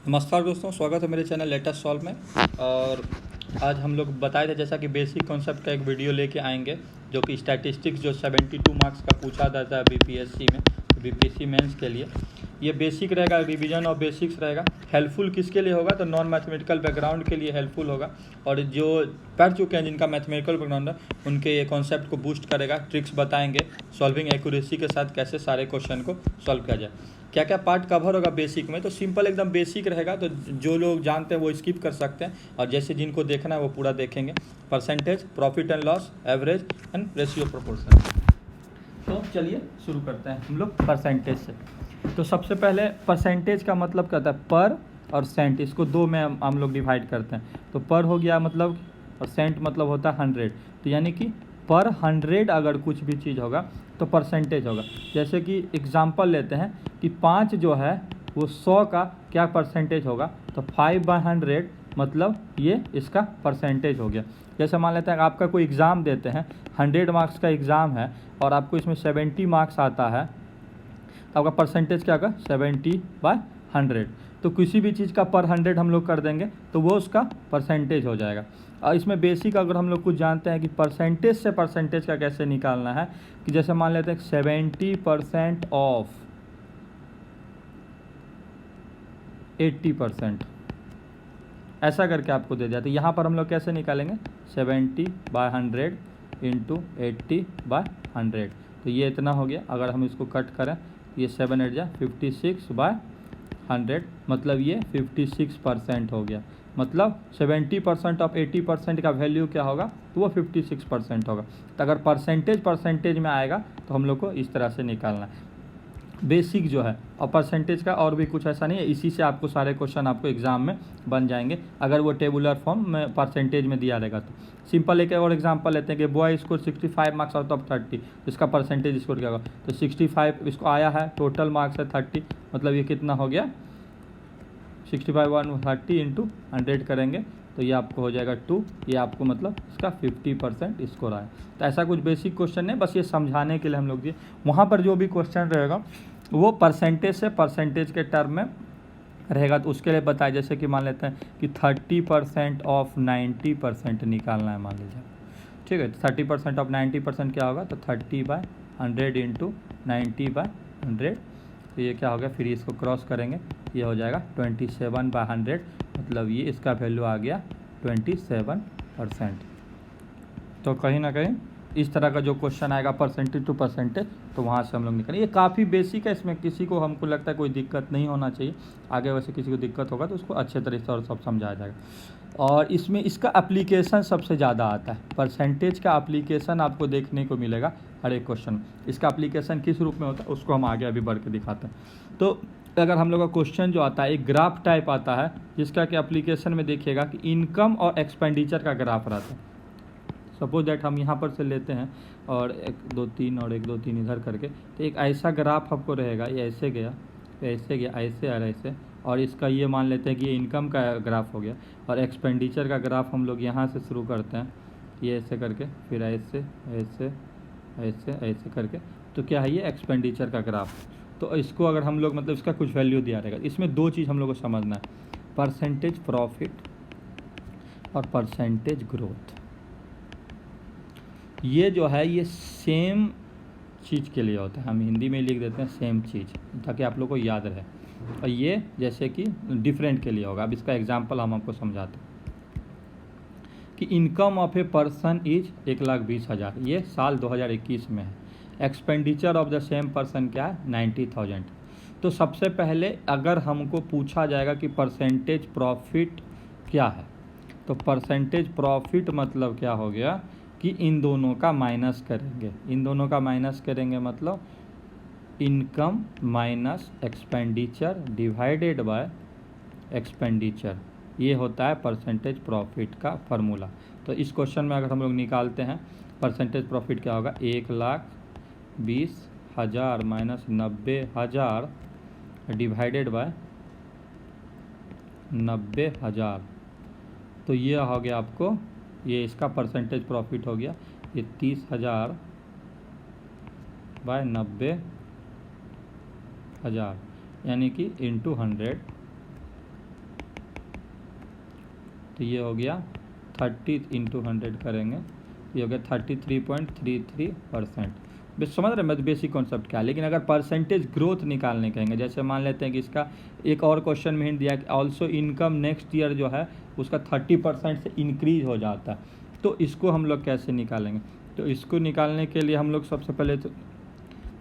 नमस्कार दोस्तों, स्वागत है मेरे चैनल लेटेस्ट सॉल्व में। और आज हम लोग बताए थे जैसा कि बेसिक कॉन्सेप्ट का एक वीडियो लेके आएंगे, जो कि स्टैटिस्टिक्स जो 72 मार्क्स का पूछा जाता है बीपीएससी में, बीपीएससी मेंस के लिए। ये बेसिक रहेगा, रिवीजन ऑफ बेसिक्स रहेगा। हेल्पफुल किसके लिए होगा? तो नॉन मैथमेटिकल बैकग्राउंड के लिए हेल्पफुल होगा, और जो पढ़ चुके हैं जिनका मैथमेटिकल बैकग्राउंड है उनके ये कॉन्सेप्ट को बूस्ट करेगा। ट्रिक्स बताएंगे सॉल्विंग एक्यूरेसी के साथ, कैसे सारे क्वेश्चन को सॉल्व किया जाए, क्या क्या पार्ट कवर होगा बेसिक में। तो सिंपल एकदम बेसिक रहेगा, तो जो लोग जानते हैं वो स्किप कर सकते हैं, और जैसे जिनको देखना है वो पूरा देखेंगे। Percentage, profit and loss, average and ratio proportion. तो चलिए शुरू करते हैं हम लोग परसेंटेज से। तो सबसे पहले परसेंटेज का मतलब क्या होता है? पर और सेंट, इसको दो में हम लोग डिवाइड करते हैं। तो पर हो गया मतलब, और सेंट मतलब होता है 100। तो यानी कि पर 100 अगर कुछ भी चीज़ होगा तो परसेंटेज होगा। जैसे कि एग्जांपल लेते हैं कि 5 जो है वो 100 का क्या परसेंटेज होगा? तो 5/100 मतलब ये इसका परसेंटेज हो गया। जैसे मान लेते हैं आपका कोई एग्ज़ाम देते हैं, 100 मार्क्स का एग्ज़ाम है और आपको इसमें 70 मार्क्स आता है, तो आपका परसेंटेज क्या होगा? 70/100। तो किसी भी चीज़ का पर 100 हम लोग कर देंगे तो वो उसका परसेंटेज हो जाएगा। और इसमें बेसिक अगर हम लोग कुछ जानते हैं कि परसेंटेज से परसेंटेज का कैसे निकालना है, कि जैसे मान लेते हैं 70% ऑफ 80%, ऐसा करके आपको दे दिया। तो यहाँ पर हम लोग कैसे निकालेंगे? 70/100 इंटू 80/100। तो ये इतना हो गया। अगर हम इसको कट करें, ये 7 8 जा 56/100, मतलब ये 56% हो गया। मतलब 70% ऑफ 80% का वैल्यू क्या होगा? तो वो 56% होगा। तो अगर परसेंटेज में आएगा तो हम लोग को इस तरह से निकालना है। बेसिक जो है, और परसेंटेज का और भी कुछ ऐसा नहीं है, इसी से आपको सारे क्वेश्चन आपको एग्जाम में बन जाएंगे अगर वो टेबुलर फॉर्म में परसेंटेज में दिया रहेगा। तो सिंपल एक और एग्जांपल लेते हैं कि boy score 65 marks out of 30, इसका परसेंटेज स्कोर क्या होगा? तो 65 इसको आया है, टोटल मार्क्स है 30, मतलब ये कितना हो गया? 65/130 इंटू 100 करेंगे तो ये आपको हो जाएगा 2। ये आपको मतलब इसका 50% स्कोर आया। तो ऐसा कुछ बेसिक क्वेश्चन नहीं, बस ये समझाने के लिए हम लोग दिए। वहाँ पर जो भी क्वेश्चन रहेगा वो परसेंटेज से परसेंटेज के टर्म में रहेगा। तो उसके लिए बताया, जैसे कि मान लेते हैं कि 30% ऑफ 90% निकालना है, मान लीजिए, ठीक है। तो 30% ऑफ 90% क्या होगा? तो 30/100 इंटू 90/100। तो ये क्या हो गया? फिर इसको क्रॉस करेंगे, ये हो जाएगा 27/100, मतलब ये इसका वैल्यू आ गया 27%। तो कहीं ना कहीं इस तरह का जो क्वेश्चन आएगा परसेंटेज टू परसेंटेज, तो वहाँ से हम लोग निकलेंगे। ये काफ़ी बेसिक है, इसमें किसी को, हमको लगता है कोई दिक्कत नहीं होना चाहिए। आगे वैसे किसी को दिक्कत होगा तो उसको अच्छे तरीके से और सब समझाया जाएगा। और इसमें इसका एप्लीकेशन सबसे ज़्यादा आता है। परसेंटेज का एप्लीकेशन आपको देखने को मिलेगा हर एक क्वेश्चन में। इसका एप्लीकेशन किस रूप में होता है उसको हम आगे अभी बढ़ के दिखाते हैं। तो अगर हम लोग का क्वेश्चन जो आता है एक ग्राफ टाइप आता है, जिसका कि एप्लीकेशन में देखिएगा कि इनकम और एक्सपेंडिचर का ग्राफ रहता है। सपोज दैट हम यहाँ पर से लेते हैं और 1 2 3 और 1 2 3 इधर करके, तो एक ऐसा ग्राफ आपको रहेगा, ये ऐसे गया, ऐसे गया, ऐसे और ऐसे, और इसका ये मान लेते हैं कि ये इनकम का ग्राफ हो गया। और एक्सपेंडिचर का ग्राफ हम लोग यहाँ से शुरू करते हैं, ये ऐसे करके, फिर ऐसे ऐसे ऐसे ऐसे करके, तो क्या है? ये एक्सपेंडिचर का ग्राफ। तो इसको अगर हम लोग मतलब इसका कुछ वैल्यू दिया रहेगा। इसमें दो चीज़ हम लोग को समझना है, परसेंटेज प्रॉफिट और परसेंटेज ग्रोथ। ये जो है ये सेम चीज़ के लिए होता है, हम हिंदी में लिख देते हैं सेम चीज़, ताकि आप लोग को याद रहे। और ये जैसे कि डिफरेंट के लिए होगा। अब इसका एग्जांपल हम आपको समझाते हैं कि income of a person is 1,20,000, ये साल 2021 में है। Expenditure of the same person क्या है? 90,000। तो सबसे पहले अगर हमको पूछा जाएगा कि परसेंटेज प्रॉफिट क्या है, तो परसेंटेज प्रॉफिट मतलब क्या हो गया कि इन दोनों का माइनस करेंगे। इन दोनों का माइनस करेंगे मतलब income minus expenditure divided by expenditure, ये होता है परसेंटेज प्रॉफिट का फार्मूला। तो इस क्वेश्चन में अगर हम लोग निकालते हैं परसेंटेज प्रॉफिट क्या होगा? 1,20,000 माइनस 90,000 डिवाइडेड बाय 90,000। तो ये हो गया आपको, ये इसका परसेंटेज प्रॉफिट हो गया, ये 30,000 बाय 90,000, यानी कि इंटू 100, तो ये हो गया 30 इंटू 100 करेंगे, ये हो गया 33.33%। बस समझ रहे हैं बेसिक कॉन्सेप्ट क्या है। लेकिन अगर परसेंटेज ग्रोथ निकालने कहेंगे, जैसे मान लेते हैं कि इसका एक और क्वेश्चन में हिंट दिया कि ऑल्सो इनकम नेक्स्ट ईयर जो है उसका 30% से इंक्रीज हो जाता है, तो इसको हम लोग कैसे निकालेंगे? तो इसको निकालने के लिए हम लोग सबसे पहले तो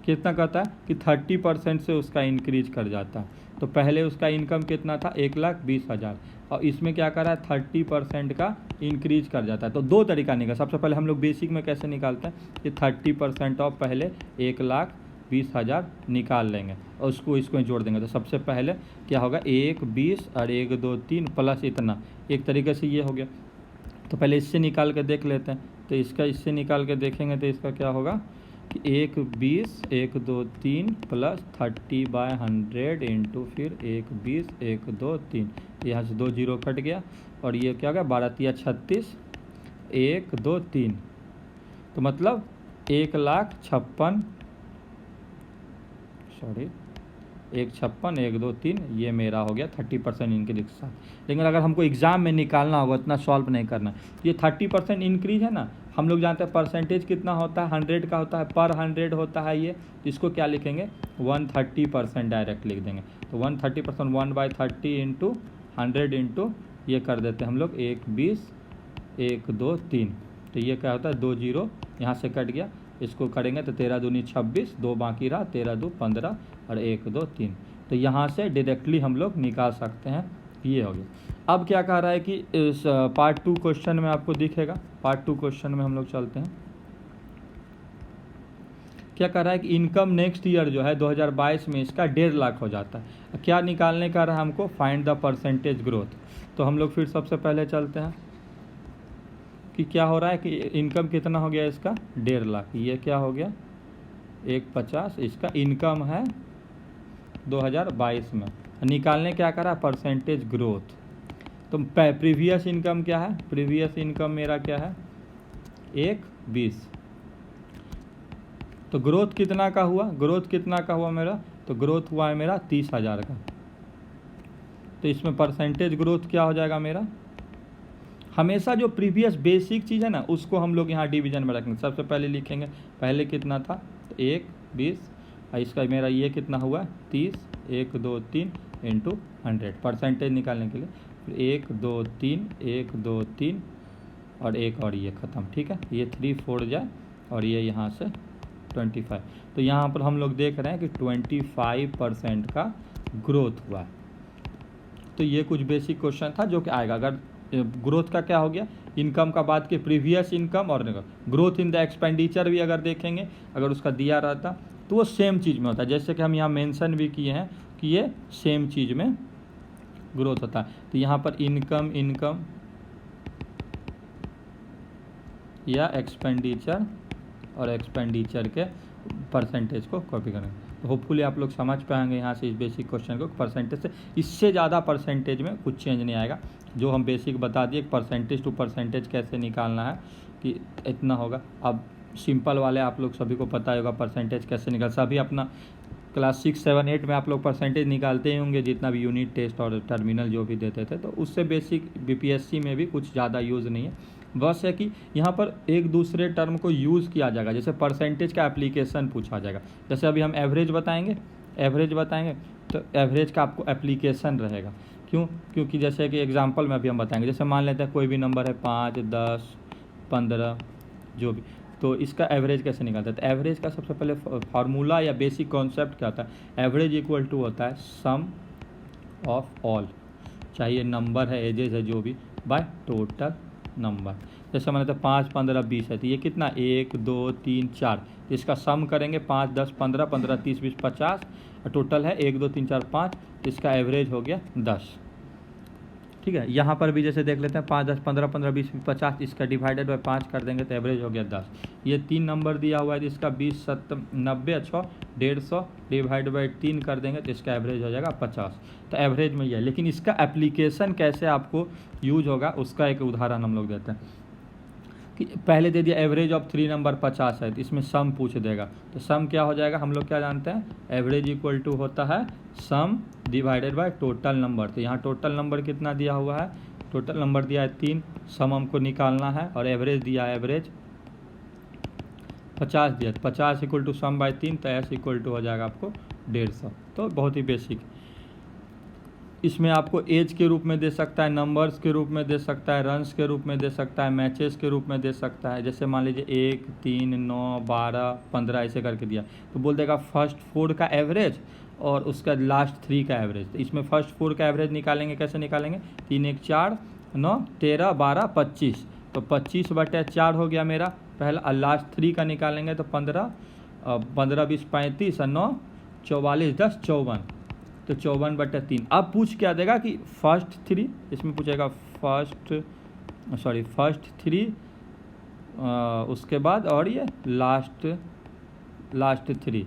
कितना कहता है कि 30% से उसका इंक्रीज कर जाता है। तो पहले उसका इनकम कितना था 1,20,000 और इसमें क्या कर रहा है 30% का इंक्रीज कर जाता है। तो दो तरीका निकला। सबसे पहले हम लोग बेसिक में कैसे निकालते हैं कि 30% ऑफ पहले 1,20,000 निकाल लेंगे और उसको इसको जोड़ देंगे। तो सबसे पहले क्या होगा 1, 20 और 1, 2, 3 प्लस इतना, एक तरीके से ये हो गया। तो पहले इससे निकाल के देख लेते हैं। तो इसका इससे निकाल के देखेंगे तो इसका क्या होगा कि 1, 20, 1, 2, 3 प्लस 30/100 इंटू फिर 1, 20, 1, 2, 3, यहाँ से 2 जीरो कट गया और ये क्या हो गया 12 × 36, 1, 2, 3, तो मतलब 1,56,000 1, 56, 1, 2, 3 ये मेरा हो गया 30% इंक्रीज के साथ। लेकिन अगर हमको एग्जाम में निकालना होगा इतना सॉल्व नहीं करना, ये 30% इंक्रीज है ना, हम लोग जानते हैं परसेंटेज कितना होता है 100 का होता है, पर 100 होता है ये, इसको क्या लिखेंगे 130% डायरेक्ट लिख देंगे। तो 130% 1/30 इंटू 100 इंटू ये कर देते हैं हम लोग 1, 20, 1, 2, 3, तो ये क्या होता है 2 जीरो यहाँ से कट गया, इसको करेंगे तो 13 दूनी 26, 2 बाकी रहा, 13 दू 15 और 1, 2, 3, तो यहाँ से डायरेक्टली हम लोग निकाल सकते हैं। ये हो गया। अब क्या कह रहा है कि इस पार्ट 2 क्वेश्चन में आपको दिखेगा, पार्ट 2 क्वेश्चन में हम लोग चलते हैं। क्या कह रहा है कि इनकम नेक्स्ट ईयर जो है 2022 में इसका 1.5 लाख हो जाता है। क्या निकालने का रहा हमको फाइंड द परसेंटेज ग्रोथ। तो हम लोग फिर सबसे पहले चलते हैं कि क्या हो रहा है कि इनकम कितना हो गया इसका 1.5 लाख, ये क्या हो गया 1,50, इसका इनकम है 2022 में। निकालने क्या करा परसेंटेज ग्रोथ। तो प्रीवियस इनकम क्या है, प्रीवियस इनकम मेरा क्या है 1,20, तो ग्रोथ कितना का हुआ, ग्रोथ कितना का हुआ मेरा, तो ग्रोथ हुआ है मेरा 30,000 का। तो इसमें परसेंटेज ग्रोथ क्या हो जाएगा मेरा, हमेशा जो प्रीवियस बेसिक चीज़ है ना उसको हम लोग यहाँ डिवीजन में रखेंगे। सबसे पहले लिखेंगे पहले कितना था तो 1,20, इसका मेरा ये कितना हुआ 30, 1, 2, 3 इंटू 100 परसेंटेज निकालने के लिए, फिर 1, 2, 3, 1, 2, 3 और एक और ये ख़त्म, ठीक है, ये 3 4 जाए और ये यहाँ से 25। तो यहाँ पर हम लोग देख रहे हैं कि 25% का ग्रोथ हुआ है। तो ये कुछ बेसिक क्वेश्चन था जो कि आएगा। अगर ग्रोथ का क्या हो गया, इनकम का बात के प्रीवियस इनकम और ग्रोथ इन द एक्सपेंडिचर भी अगर देखेंगे, अगर उसका दिया रहता तो वो सेम चीज़ में होता है, जैसे कि हम यहाँ मेंशन भी किए हैं कि ये सेम चीज़ में ग्रोथ होता है। तो यहाँ पर इनकम या एक्सपेंडिचर और एक्सपेंडिचर के परसेंटेज को कॉपी करेंगे। तो होपफुली आप लोग समझ पाएंगे यहाँ से इस बेसिक क्वेश्चन को परसेंटेज से, इससे ज़्यादा परसेंटेज में कुछ चेंज नहीं आएगा। जो हम बेसिक बता दिए परसेंटेज टू परसेंटेज कैसे निकालना है कि इतना होगा। अब सिंपल वाले आप लोग सभी को पता होगा परसेंटेज कैसे निकाल, सभी अपना क्लास 6, 7, 8 में आप लोग परसेंटेज निकालते ही होंगे, जितना भी यूनिट टेस्ट और टर्मिनल जो भी देते थे, तो उससे बेसिक बीपीएससी में भी कुछ ज़्यादा यूज़ नहीं है। बस है कि यहाँ पर एक दूसरे टर्म को यूज़ किया जाएगा, जैसे परसेंटेज का एप्लीकेशन पूछा जाएगा। जैसे अभी हम एवरेज बताएंगे तो एवरेज का आपको एप्लीकेशन रहेगा। क्यों, क्योंकि जैसे कि एग्जांपल में अभी हम बताएंगे, जैसे मान लेते हैं कोई भी नंबर है 5, 10, 15 जो भी, तो इसका एवरेज कैसे निकालते हैं। तो एवरेज का सबसे पहले फार्मूला या बेसिक कॉन्सेप्ट क्या होता है, एवरेज इक्वल टू होता है सम ऑफ ऑल, चाहे नंबर है एजेस है जो भी, बाय टोटल नंबर। जैसे मान लेते हैं 5, 15, 20 है, तो ये कितना 1, 2, 3, 4, तो इसका सम करेंगे 5, 10, 15, 15, 30, 20, 50 और टोटल है 1, 2, 3, 4, 5, तो इसका एवरेज हो गया 10। ठीक है, यहाँ पर भी जैसे देख लेते हैं 5, 10, 15, 15, 20, 50, इसका डिवाइडेड बाय 5 कर देंगे तो एवरेज हो गया 10। ये 3 नंबर दिया हुआ है तो इसका 20, 70, 90, अच्छा 150 डिवाइड बाय 3 कर देंगे तो इसका एवरेज हो जाएगा 50। तो एवरेज में यह है, लेकिन इसका एप्लीकेशन कैसे आपको यूज होगा उसका एक उदाहरण हम लोग देते हैं। कि पहले दे दिया एवरेज ऑफ 3 नंबर 50 है, तो इसमें सम पूछ देगा। तो सम क्या हो जाएगा, हम लोग क्या जानते हैं, एवरेज इक्वल टू होता है सम डिवाइडेड बाय टोटल नंबर। तो यहाँ टोटल नंबर कितना दिया हुआ है, टोटल नंबर दिया है 3, सम हमको निकालना है, और एवरेज दिया है एवरेज 50 दिया, 50 इक्वल टू सम बाय 3, तो एस इक्वल टू हो जाएगा आपको 150। तो बहुत ही बेसिक। इसमें आपको एज के रूप में दे सकता है, नंबर्स के रूप में दे सकता है, रन्स के रूप में दे सकता है, मैचेस के रूप में दे सकता है। जैसे मान लीजिए 1, 3, 9, 12, 15 ऐसे करके दिया, तो बोल देगा फर्स्ट 4 का एवरेज और उसका लास्ट 3 का एवरेज। तो इसमें फर्स्ट 4 का एवरेज निकालेंगे, कैसे निकालेंगे, 3 1 4 9 13 12 25, तो 25/4 हो गया मेरा पहला, और लास्ट 3 का निकालेंगे तो 15 15 20 35 और 9 44 10 54, तो 54/3। अब पूछ क्या देगा कि फर्स्ट 3, इसमें पूछेगा फर्स्ट 3 उसके बाद और ये लास्ट 3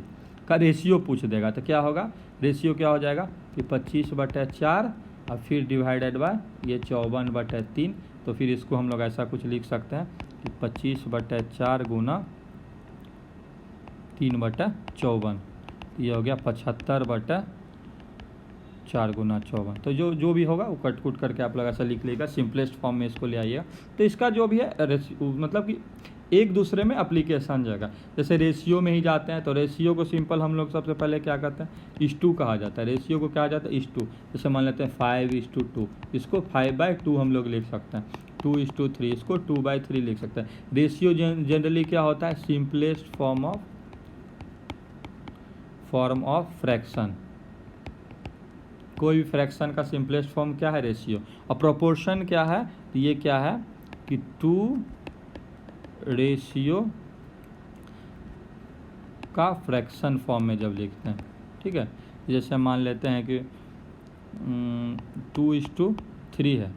का रेशियो पूछ देगा। तो क्या होगा, रेशियो क्या हो जाएगा कि 25/4 और फिर डिवाइडेड बाय ये 54/3। तो फिर इसको हम लोग ऐसा कुछ लिख सकते हैं कि 25/4 गुना 3/54, ये हो गया 75/4 गुना 54। तो जो भी होगा वो कट कुट करके आप लोग ऐसा लिख लेगा, सिंपलेस्ट फॉर्म में इसको ले आइएगा। तो इसका जो भी है मतलब कि एक दूसरे में एप्लीकेशन जाएगा। जैसे रेशियो में ही जाते हैं, तो रेशियो को सिंपल हम लोग सबसे पहले क्या कहते हैं, 1:2 कहा जाता है। रेशियो को क्या जाता है, 1:2। जैसे मान लेते हैं 5:2, इसको 5/2 हम लोग लिख सकते हैं, 2:3 इसको 2/3 लिख सकते हैं। रेशियो जनरली क्या होता है, सिंपलेस्ट फॉर्म ऑफ फ्रैक्शन। कोई भी फ्रैक्शन का सिंपलेस्ट फॉर्म क्या है, रेशियो। और प्रोपोर्शन क्या है, तो ये क्या है कि 2 रेशियो का फ्रैक्शन फॉर्म में जब लिखते हैं, ठीक है। जैसे मान लेते हैं कि 2:3 है,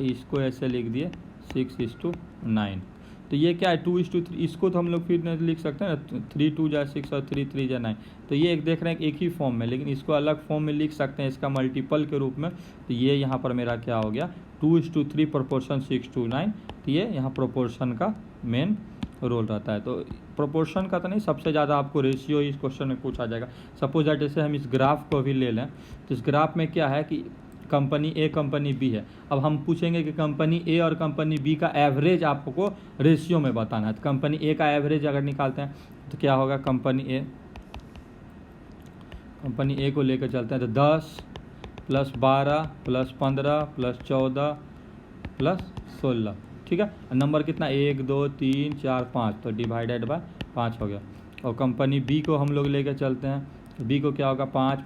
इसको ऐसे लिख दिए 6:9। तो ये क्या है, 2:3, इसको तो हम लोग फिर लिख सकते हैं ना, 3 2 जा 6 और 3 3 जा 9। तो ये एक देख रहे हैं एक ही फॉर्म में, लेकिन इसको अलग फॉर्म में लिख सकते हैं, इसका मल्टीपल के रूप में। तो ये यहाँ पर मेरा क्या हो गया, 2:3 प्रोपोर्शन 6:9। तो ये यहाँ प्रोपोर्शन का मेन रोल रहता है। तो प्रोपोर्शन का तो नहीं, सबसे ज़्यादा आपको रेशियो इस क्वेश्चन में पूछा जाएगा। सपोज दैट जैसे हम इस ग्राफ को भी ले लें, तो इस ग्राफ में क्या है कि कंपनी ए कंपनी बी है। अब हम पूछेंगे कि कंपनी ए और कंपनी बी का एवरेज आपको रेशियो में बताना है। तो कंपनी ए का एवरेज अगर निकालते हैं तो क्या होगा, कंपनी ए को लेकर चलते हैं, तो 10 + 12 + 15 + 14 + 16, ठीक है। नंबर कितना, 1 2 3 4 5, तो डिवाइडेड बाय 5 हो गया। और कंपनी बी को हम लोग लेकर चलते हैं, तो बी को क्या होगा, 5 +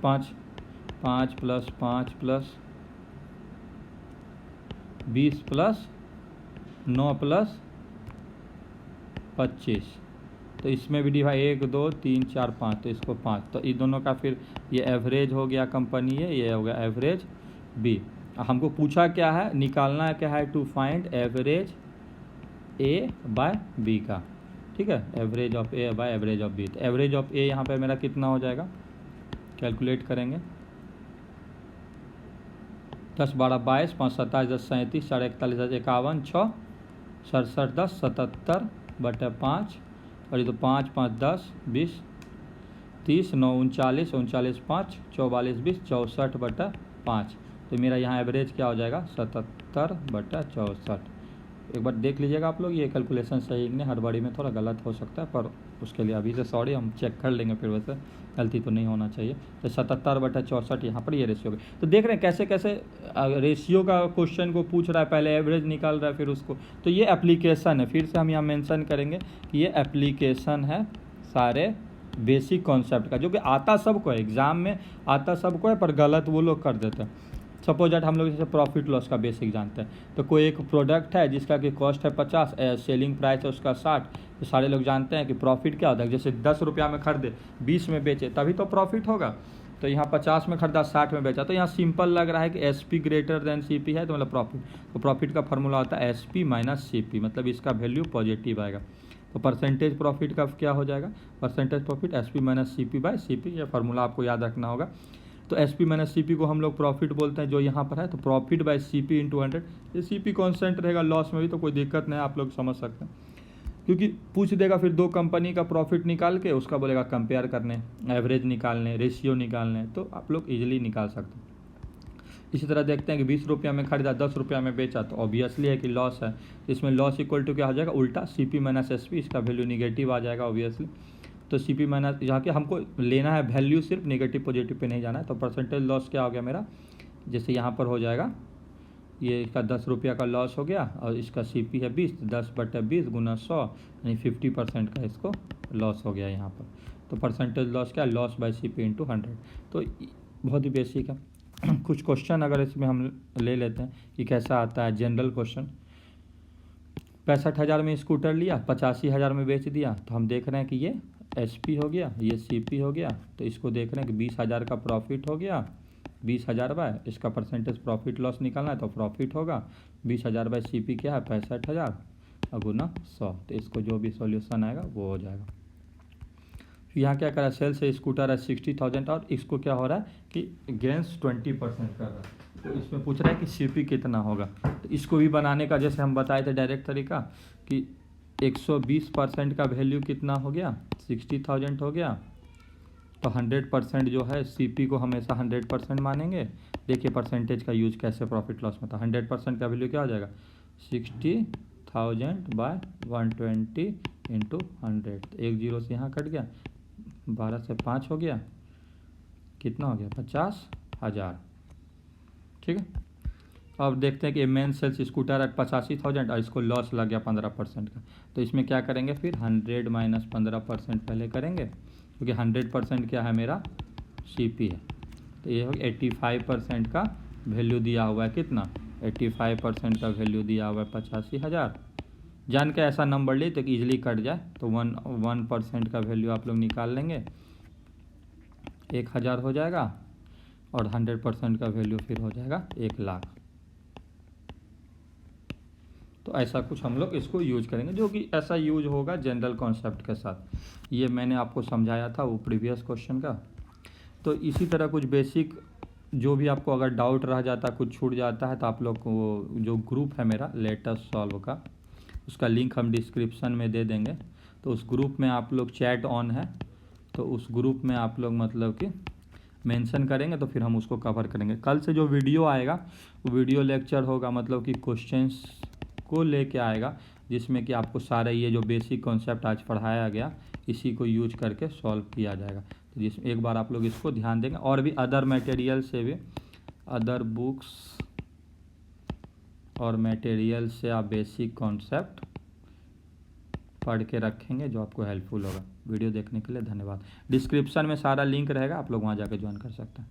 20 + 9 + 25, तो इसमें भी डिवाइड 1 2 3 4 5, तो इसको 5, तो इन दोनों का फिर ये एवरेज हो गया कंपनी ये हो गया एवरेज बी। हमको पूछा क्या है, निकालना क्या है, to find average A by B का, ठीक है, average of A by average of B. तो एवरेज ऑफ ए यहाँ पे मेरा कितना हो जाएगा, कैलकुलेट करेंगे, 10 12 22 5 27 10 37 4 41 10 51 6 67 10 77/5, और ये तो 5 5 10 20 30 9 39 39 5 44 20 64/5। तो मेरा यहाँ एवरेज क्या हो जाएगा, 77/64। एक बार देख लीजिएगा आप लोग, ये कैलकुलेशन सही नहीं, हड़बड़ी में थोड़ा गलत हो सकता है, पर उसके लिए अभी से सॉरी, हम चेक कर लेंगे फिर, वैसे गलती तो नहीं होना चाहिए। तो 77/64 यहाँ पर ये रेशियो। तो देख रहे हैं कैसे कैसे रेशियो का क्वेश्चन को पूछ रहा है, पहले एवरेज निकाल रहा है फिर उसको। तो ये एप्लीकेशन है, फिर से हम यहाँ मेंशन करेंगे कि ये एप्लीकेशन है सारे बेसिक कॉन्सेप्ट का, जो कि आता सबको है, एग्ज़ाम में आता सबको है, पर गलत वो लोग कर देते हैं। सपोज दैट हम लोग जैसे प्रॉफिट लॉस का बेसिक जानते हैं, तो कोई एक प्रोडक्ट है जिसका कि कॉस्ट है 50, सेलिंग प्राइस है उसका 60, तो सारे लोग जानते हैं कि प्रॉफिट क्या होता है। जैसे 10 रुपया में खरीदे 20 में बेचे तभी तो प्रॉफिट होगा। तो यहाँ 50 में खरीदा 60 में बेचा, तो यहाँ सिंपल लग रहा है कि SP ग्रेटर देन CP है, तो मतलब प्रॉफिट। तो प्रॉफिट का फॉर्मूला होता है SP - CP, मतलब इसका वैल्यू पॉजिटिव आएगा। तो परसेंटेज प्रॉफिट का क्या हो जाएगा, परसेंटेज प्रॉफिट SP - CP/CP, ये फार्मूला आपको याद रखना होगा। तो SP माइनस CP को हम लोग प्रॉफिट बोलते हैं जो यहाँ पर है, तो प्रॉफिट बाय CP इंटू 100। ये CP कॉन्स्टेंट रहेगा लॉस में भी, तो कोई दिक्कत नहीं है, आप लोग समझ सकते हैं। क्योंकि पूछ देगा फिर दो कंपनी का प्रॉफिट निकाल के, उसका बोलेगा कंपेयर करने, एवरेज निकालने, रेशियो निकालने, तो आप लोग इजीली निकाल सकते हैं। इसी तरह देखते हैं कि 20 रुपया में खरीदा, 10 रुपया में बेचा, तो ऑब्वियसली है कि लॉस है। इसमें लॉस इक्वल टू क्या हो जाएगा, उल्टा CP माइनस SP, इसका वैल्यू निगेटिव आ जाएगा ऑब्वियसली। तो CP माइनस, यहाँ के हमको लेना है वैल्यू, सिर्फ नेगेटिव पॉजिटिव पे नहीं जाना है। तो परसेंटेज लॉस क्या हो गया मेरा, जैसे यहाँ पर हो जाएगा, ये इसका 10 रुपया का लॉस हो गया और इसका CP है 20, 10/20 गुना 100, यानी 50% का इसको लॉस हो गया यहाँ पर। तो परसेंटेज लॉस क्या, लॉस बाय CP इंटू 100। तो बहुत ही बेसिक है। कुछ क्वेश्चन अगर इसमें हम ले लेते हैं कि कैसा आता है, जनरल क्वेश्चन। 65,000 में स्कूटर लिया, 85,000 में बेच दिया, तो हम देख रहे हैं कि ये SP हो गया, ये CP हो गया, तो इसको देख रहे हैं कि 20,000 का प्रॉफिट हो गया, 20,000 बाय इसका परसेंटेज प्रॉफिट लॉस निकालना है, तो प्रॉफिट होगा 20,000 बाय CP क्या है 65,000 गुना 100। तो इसको जो भी सॉल्यूशन आएगा वो हो जाएगा। यहाँ क्या करा, सेल से स्कूटर है 60,000 और इसको क्या हो रहा है कि गेंस 20% कर रहा है, तो इसमें पूछ रहा है कि CP कितना होगा। तो इसको भी बनाने का जैसे हम बताए थे डायरेक्ट तरीका कि 120% का वैल्यू कितना हो गया, 60,000 हो गया, तो 100% जो है CP को हमेशा 100% मानेंगे। देखिए परसेंटेज का यूज कैसे प्रॉफिट लॉस में था। 100% का वैल्यू क्या हो जाएगा, 60,000 बाय 120 इंटू 100। एक जीरो से यहाँ कट गया, 12 से 5 हो गया, कितना हो गया 50,000। ठीक है, अब देखते हैं कि मेन सेल्स स्कूटर है 85,000 और इसको लॉस लग गया 15% का। तो इसमें क्या करेंगे फिर 100 माइनस 15% पहले करेंगे, क्योंकि 100% क्या है मेरा CP है। तो ये हो गया 85% का वैल्यू दिया हुआ है, कितना 85% का वैल्यू दिया हुआ है 85,000। जान के ऐसा नंबर ले तो इजीली कट जाए, तो 1% का वैल्यू आप लोग निकाल लेंगे, 1,000 हो जाएगा, और 100% का वैल्यू फिर हो जाएगा 1,00,000। तो ऐसा कुछ हम लोग इसको यूज करेंगे, जो कि ऐसा यूज होगा जनरल कॉन्सेप्ट के साथ। ये मैंने आपको समझाया था वो प्रीवियस क्वेश्चन का। तो इसी तरह कुछ बेसिक जो भी आपको अगर डाउट रह जाता, कुछ छूट जाता है, तो आप लोग को वो जो ग्रुप है मेरा लेटेस्ट सॉल्व का, उसका लिंक हम डिस्क्रिप्शन में दे देंगे। तो उस ग्रुप में आप लोग चैट ऑन है, तो उस ग्रुप में आप लोग मतलब कि मेंशन करेंगे, तो फिर हम उसको कवर करेंगे। कल से जो वीडियो आएगा वो वीडियो लेक्चर होगा, मतलब कि क्वेश्चंस को लेके आएगा, जिसमें कि आपको सारे ये जो बेसिक कॉन्सेप्ट आज पढ़ाया गया इसी को यूज करके सॉल्व किया जाएगा। तो जिस एक बार आप लोग इसको ध्यान देंगे, और भी अदर मटेरियल से भी, अदर बुक्स और मटेरियल से आप बेसिक कॉन्सेप्ट पढ़ के रखेंगे, जो आपको हेल्पफुल होगा। वीडियो देखने के लिए धन्यवाद। डिस्क्रिप्शन में सारा लिंक रहेगा, आप लोग वहाँ जाकर ज्वाइन कर सकते हैं।